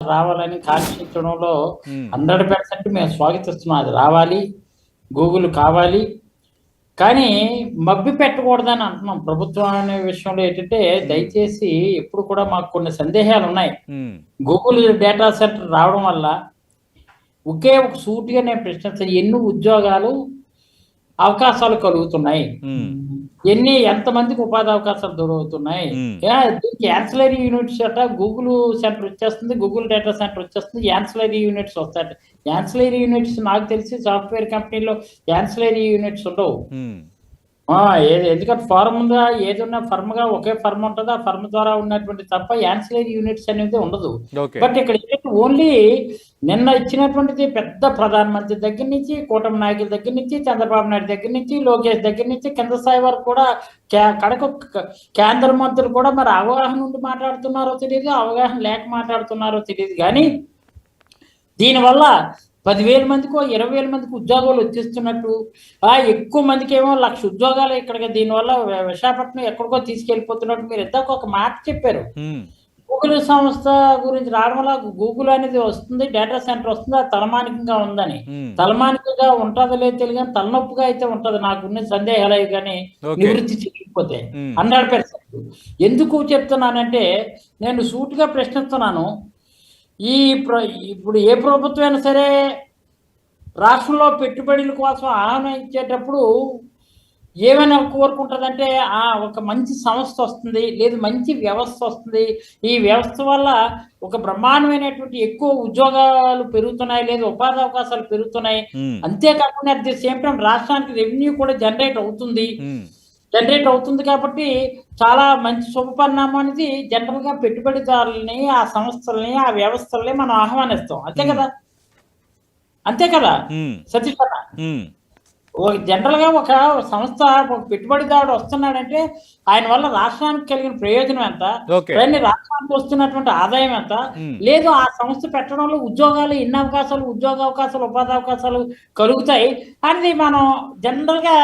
రావాలని కాంక్షించడంలో హ్మ్. 100% మేము స్వాగతిస్తున్నాం. అది రావాలి. గూగుల్ కావాలి. కానీ మభ్య పెట్టకూడదని అంటున్నాం. ప్రభుత్వం అనే విషయంలో ఏంటంటే దయచేసి ఎప్పుడు కూడా మాకు కొన్ని సందేహాలున్నాయి. హ్మ్. గూగుల్ డేటా సెంటర్ రావడం వల్ల ఒకే ఒక సూటిగా నేను ప్రశ్నిస్తాను. ఎన్ని ఉద్యోగాలు, అవకాశాలు కలుగుతున్నాయి? హ్మ్. ఎంతమందికి ఉపాధి అవకాశాలు దొరుకుతున్నాయి? హ్మ్. దీనికి యాన్సిలరీ యూనిట్స్ అట గూగుల్ సెంటర్ వచ్చేస్తుంది. గూగుల్ డేటా సెంటర్ వచ్చేస్తుంది. యాన్సిలరీ యూనిట్స్ వస్తాయట. యాన్సిలరీ యూనిట్స్ నాకు తెలిసి సాఫ్ట్‌వేర్ కంపెనీలో యాన్సిలరీ యూనిట్స్ ఉండవు. హ్మ్. ఎందుకంటే ఫార్మ్ ఉందా? ఏదున్నా ఫర్మ్‌గా ఒకే ఫర్మ్ ఉంటది. ఆ ఫర్మ్ ద్వారా ఉన్నటువంటి తప్ప యాన్సిలరీ యూనిట్స్ అనేది ఉండదు. ఓకే. బట్ ఇక్కడ ఏంటంటే ఓన్లీ నిన్న ఇచ్చినటువంటిది పెద్ద ప్రధానమంత్రి దగ్గర నుంచి, కూటమి నాయకుల దగ్గర నుంచి, చంద్రబాబు నాయుడు దగ్గర నుంచి, లోకేష్ దగ్గర నుంచి కింద స్థాయి వరకు కూడా కడకు కేంద్ర మంత్రులు కూడా మరి అవగాహన ఉండి మాట్లాడుతున్నారో తెలియదు, అవగాహన లేక మాట్లాడుతున్నారో తెలియదు. కానీ దీనివల్ల 10,000 మందికో 20,000 మందికి ఉద్యోగాలు వచ్చేస్తున్నట్టు, ఎక్కువ మందికి ఏమో 1,00,000 ఉద్యోగాలు ఇక్కడికి దీనివల్ల విశాఖపట్నం ఎక్కడికో తీసుకెళ్ళిపోతున్నట్టు మీరు ఇందాక ఒక మాట చెప్పారు. గూగుల్ సంస్థ గురించి రావడం వల్ల గూగుల్ అనేది వస్తుంది, డేటా సెంటర్ వస్తుంది, అది తలమానికంగా ఉందని. తలమానికంగా ఉంటుందో లేదో తెలియదు కానీ తలనొప్పిగా అయితే ఉంటుంది. నాకున్న సందేహాలు అవి కానీ నివృత్తి చేయకపోతే 100%. ఎందుకు చెప్తున్నానంటే నేను సూటిగా ప్రశ్నిస్తున్నాను. ఇప్పుడు ఏ ప్రభుత్వం అయినా సరే రాష్ట్రంలో పెట్టుబడుల కోసం ఆహ్వానించేటప్పుడు ఏమైనా కోరుకుంటుందంటే ఒక మంచి సంస్థ వస్తుంది, లేదు మంచి వ్యవస్థ వస్తుంది. ఈ వ్యవస్థ వల్ల ఒక బ్రహ్మాండమైనటువంటి ఎక్కువ ఉద్యోగాలు పెరుగుతున్నాయి, లేదా ఉపాధి అవకాశాలు పెరుగుతున్నాయి. అంతేకాకుండా అట్ ది సేమ్ టైం రాష్ట్రానికి రెవెన్యూ కూడా జనరేట్ అవుతుంది కాబట్టి చాలా మంచి శుభపరిణామం అనేది జనరల్గా పెట్టుబడిదారులని, ఆ సంస్థల్ని, ఆ వ్యవస్థల్ని మనం ఆహ్వానిస్తాం. అంతే కదా సతీష్ అన్న? జనరల్గా ఒక సంస్థ, ఒక పెట్టుబడిదారుడు వస్తున్నాడంటే ఆయన వల్ల రాష్ట్రానికి కలిగిన ప్రయోజనం ఎంత, రాష్ట్రానికి వస్తున్నటువంటి ఆదాయం ఎంత, లేదు ఆ సంస్థ పెట్టడంలో ఉద్యోగాలు ఎన్ని అవకాశాలు, ఉపాధి అవకాశాలు కలుగుతాయి అనేది మనం జనరల్గా